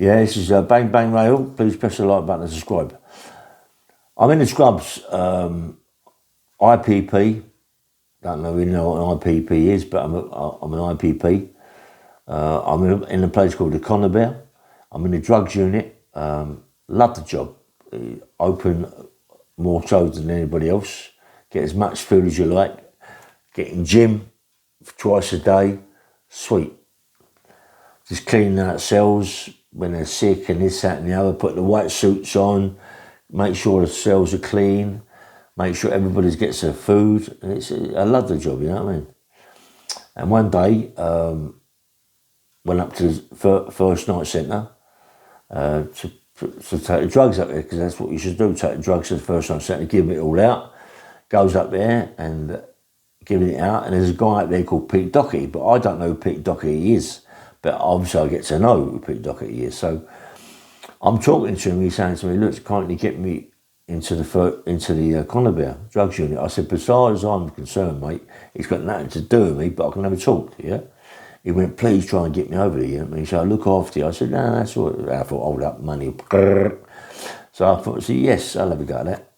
Yeah, this is Bang Bang Rail. Please press the like button and subscribe. I'm in the scrubs. IPP. Don't really know what an IPP is, but I'm an IPP. I'm in a place called the Conabare. I'm in the drugs unit. Love the job. Open more shows than anybody else. Get as much food as you like. Get in gym twice a day. Sweet. Just cleaning out cells when they're sick and this, that and the other. Put the white suits on. Make sure the cells are clean. Make sure everybody gets their food. And I love the job, you know what I mean? And one day, went up to the first night centre to take the drugs up there, because that's what you should do, take the drugs to the first night centre, give it all out. Goes up there and giving it out, and there's a guy up there called Pete Dockery, but I don't know who Pete Dockery is, but obviously I get to know who Pete Dockery is. So I'm talking to him, he's saying to me, look, can't you get me into the Conabare drugs unit? I said, as far as I'm concerned, mate, it's got nothing to do with me, but I can have a talk, yeah? He went, please try and get me over there, you know what I mean? So I look after you. I said, no, that's all right. I thought, hold up, money. So I thought, I said, yes, I'll have a go at that.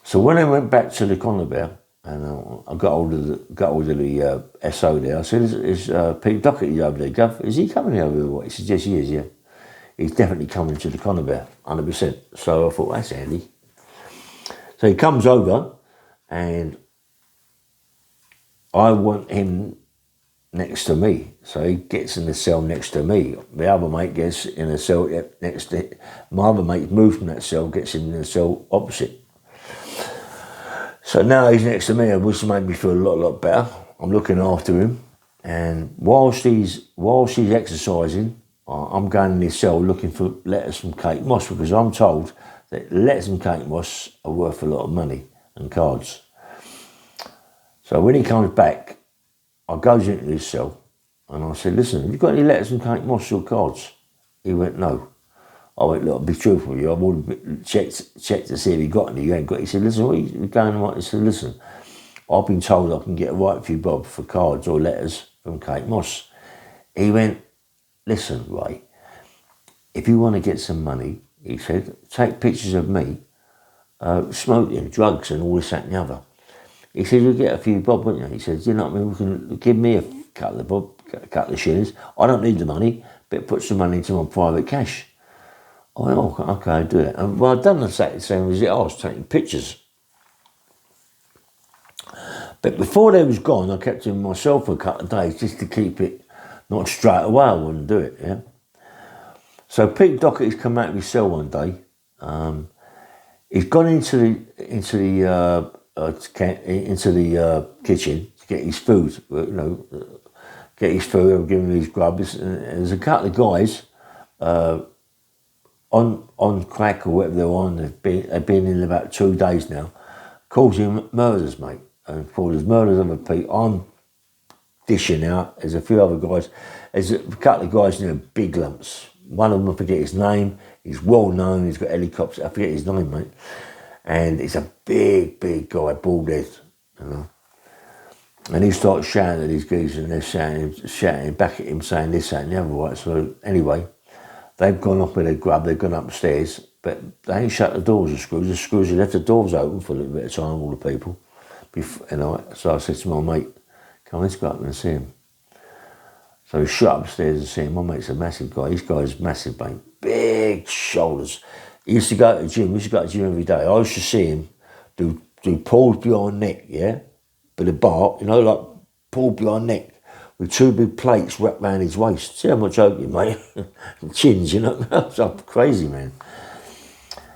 So when I went back to the Conabare, and I got hold of the SO there, I said, is Pete Dockery over there, Gov? Is he coming over there? He said, yes, he is, yeah. He's definitely coming to the Conabare, 100%. So I thought, that's handy. So he comes over, and I want him next to me. So he gets in the cell next to me. The other mate gets in a cell next to my other mate, moves from that cell, gets in the cell opposite. So now he's next to me, which made me feel a lot better. I'm looking after him, and whilst he's exercising, I'm going in his cell looking for letters from Kate Moss, because I'm told that letters from Kate Moss are worth a lot of money, and cards. So when he comes back, I goes into his cell and I said, listen, have you got any letters from Kate Moss or cards? He went, no. I went, look, I'll be truthful with you. I've already checked to see if he got any. You ain't got. He said, listen, what are you going on? He said, listen, I've been told I can get a right few bob for cards or letters from Kate Moss. He went, listen, Ray, if you want to get some money, he said, take pictures of me smoking, drugs and all this, that and the other. He said, you'll get a few bob, won't you? He said, you know what I mean, we can give me a couple of bob, a couple of shillings. I don't need the money, but put some money into my private cash. I went, oh, okay, I'll do it. And well, I'd done the same as it. I was taking pictures. But before they was gone, I kept it myself for a couple of days just to keep it, not straight away, I wouldn't do it, yeah. So Pete Dockery's come out of his cell one day. He's gone into the kitchen to get his food, get his food and give him his grub. There's a couple of guys on crack or whatever they're on. They've been in about 2 days now, causing murders, mate. And for there's murders of Pete, I'm dishing out. There's a few other guys. There's a couple of guys in big lumps. One of them, I forget his name. He's well known. He's got helicopters. I forget his name, mate. And he's a big guy, bald head, you know. And he starts shouting at these geezers, and they're shouting back at him, saying this, that, and the other. Right. So anyway, they've gone off with their grub. They've gone upstairs, but they ain't shut the doors. The screws have left the doors open for a little bit of time. All the people, So I said to my mate, "Come, let's go up and see him." So we shut upstairs and see him. My mate's a massive guy. This guy's massive, mate. Big shoulders. He used to go to the gym. We used to go to the gym every day. I used to see him do pulls behind neck, yeah? With a bar, like pull behind neck with 2 big plates wrapped around his waist. See, I'm not joking, mate. Chins, So crazy, man.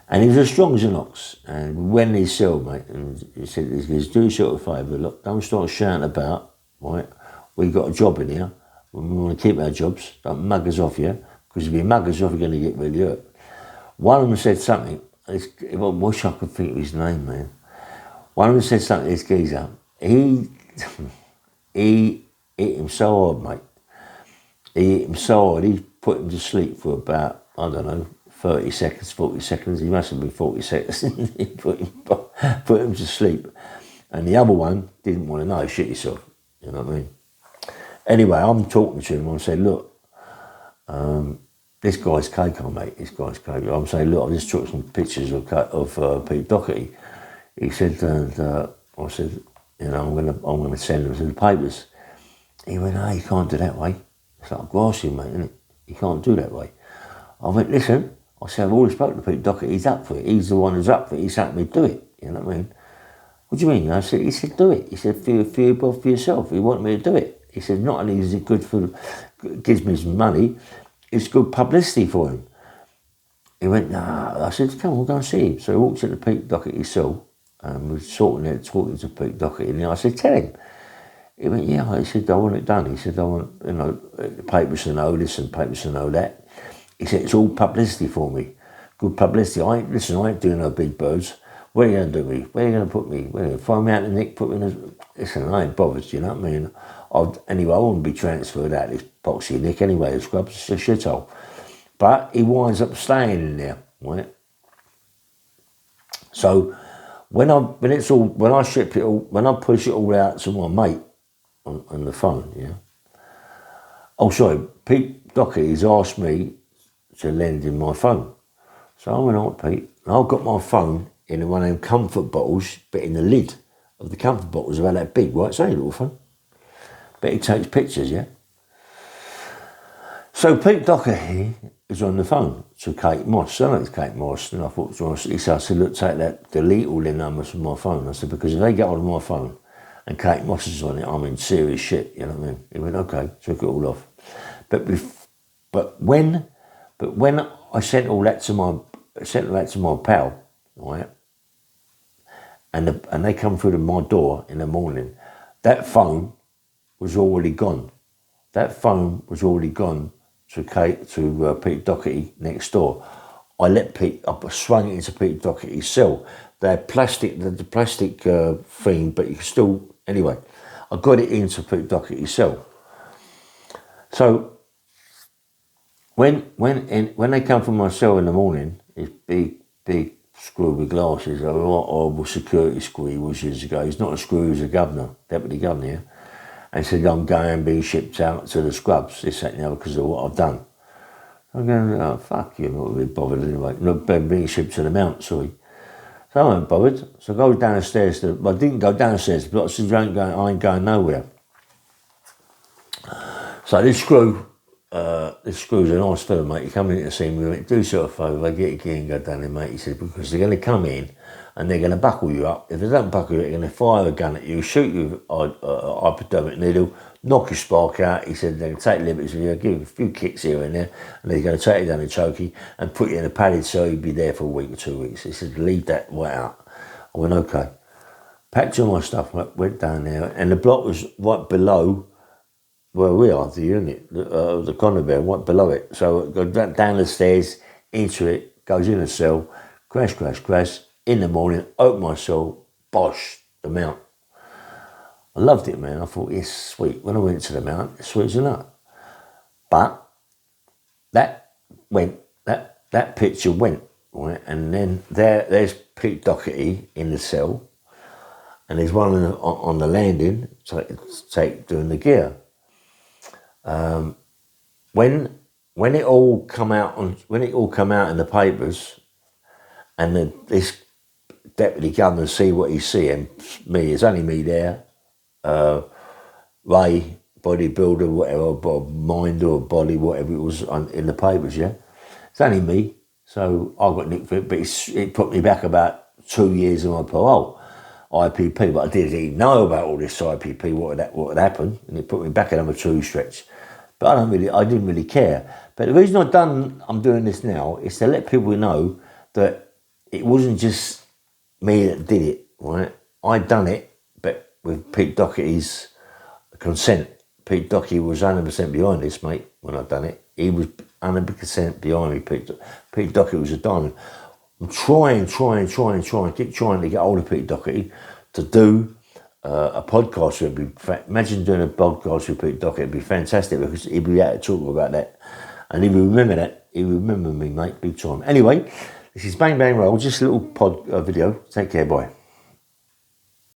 And he was as strong as an ox. And when he his cell, mate, and he said, do yourself a favour, look, don't start shouting about, right? We've got a job in here. We want to keep our jobs. Don't mug us off, yeah? Because if you mug us off, you're going to get really hurt. One of them said something. I wish I could think of his name, man. One of them said something to this geezer. He hit him so hard, mate. He hit him so hard, he put him to sleep for about, 30 seconds, 40 seconds. He must have been 40 seconds. He put him to sleep. And the other one didn't want to know, shit yourself. You know what I mean? Anyway, I'm talking to him. I said, look, this guy's cake, mate. This guy's cake. I'm saying, look, I just took some pictures of Pete Dockery. He said, I said, you know, I'm gonna send them to the papers. He went, you can't do that way. It's like grassing, mate, isn't it? You can't do that way. I went, listen. I said, I've already spoken to Pete Dockery. He's up for it. He's the one who's up for it. He's helped me do it. You know what I mean? What do you mean? He said, do it. He said, feel for yourself. He wanted me to do it. He said, not only is it good gives me some money, it's good publicity for him. He went, nah. I said, come on, go and see him. So he walked into Pete Dockery's cell and was sorting there, talking to Pete Dockery. And I said, tell him. He went, yeah. He said, I want it done. He said, I want, you know, the papers to know this and papers to know that. He said, it's all publicity for me. Good publicity. I ain't doing no big birds. Where are you going to do me? Where are you going to put me? Where are you going to throw me out the nick, put me in a... Listen, I ain't bothered, you know what I mean? Anyway, I wouldn't be transferred out this boxy nick anyway, the scrubs, it's a shithole. But he winds up staying in there, right? So when I push it all out to my mate on the phone, yeah. Oh, sorry, Pete Dockery has asked me to lend him my phone. So I went on, Pete, and I've got my phone in one of them comfort bottles, but in the lid of the comfort bottles about that big, right? It's only a little phone. But he takes pictures, yeah? So Pete Dockery is on the phone to Kate Moss. I know it's Kate Moss, and I thought, he said, I said, look, take that, delete all the numbers from my phone. I said, because if they get hold of my phone and Kate Moss is on it, I'm in serious shit, you know what I mean? He went, okay, took it all off. But when I sent all that to my pal, right? And they come through to my door in the morning. That phone was already gone. That phone was already gone to Pete Dockery next door. I swung it into Pete Dockery's cell. They had the plastic thing, but you can still, anyway, I got it into Pete Dockery's cell. So when they come from my cell in the morning, it's big screw with glasses, a horrible security screw he was years ago. He's not a screw, he's a governor, deputy governor, yeah? And he said, I'm going being shipped out to the scrubs, this, that and the other, because of what I've done. I'm going, oh, fuck you, I'm not really bothered anyway. Not being shipped to the Mount, sorry. So I wasn't bothered. So I go down the stairs, I didn't go downstairs, but I said, I ain't going nowhere. So this screw's a nice fella, mate. He come in to see me, he went, do yourself a favour, get your gear and go down there, mate. He said, because they're going to come in and they're going to buckle you up. If they don't buckle you, they're going to fire a gun at you, shoot you with a hypodermic needle, knock your spark out. He said, they're going to take liberties with you, give you a few kicks here and there, and they're going to take you down the chokey and put you in a padded cell. You'll be there for a week or 2 weeks. He said, leave that right out. I went, okay. Packed all my stuff, went down there, and the block was right below where we are, the unit, the conveyor, right below it. So I go down the stairs, into it, goes in a cell, crash, in the morning, open my cell, bosh, the Mount. I loved it, man. I thought, yes, sweet. When I went to the Mount, it's sweet as a nut. But that picture went, right? And then there's Pete Dockery in the cell, and there's one on the landing, doing the gear. When it all come out in the papers, and this deputy governor see what he's seeing, it's only me there, Ray, bodybuilder, whatever, mind or body, whatever it was in the papers, yeah. It's only me, so I got nicked for it, but it put me back about 2 years of my parole, IPP, but I didn't even know about all this IPP, what had happened, and it put me back another 2 stretch. But I didn't really care. But the reason I'm doing this now is to let people know that it wasn't just me that did it, right? I done it, but with Pete Dockery's consent. Pete Dockery was 100% behind this, mate, when I done it. He was 100% behind me. Pete Dockery was a diamond. I'm trying, keep trying to get hold of Pete Dockery to do a podcast. Imagine doing a podcast with Pete Dockery. It'd be fantastic because he'd be able to talk about that. And he would remember that. He would remember me, mate, big time. Anyway, this is Bang Bang Roll, just a little video. Take care, bye.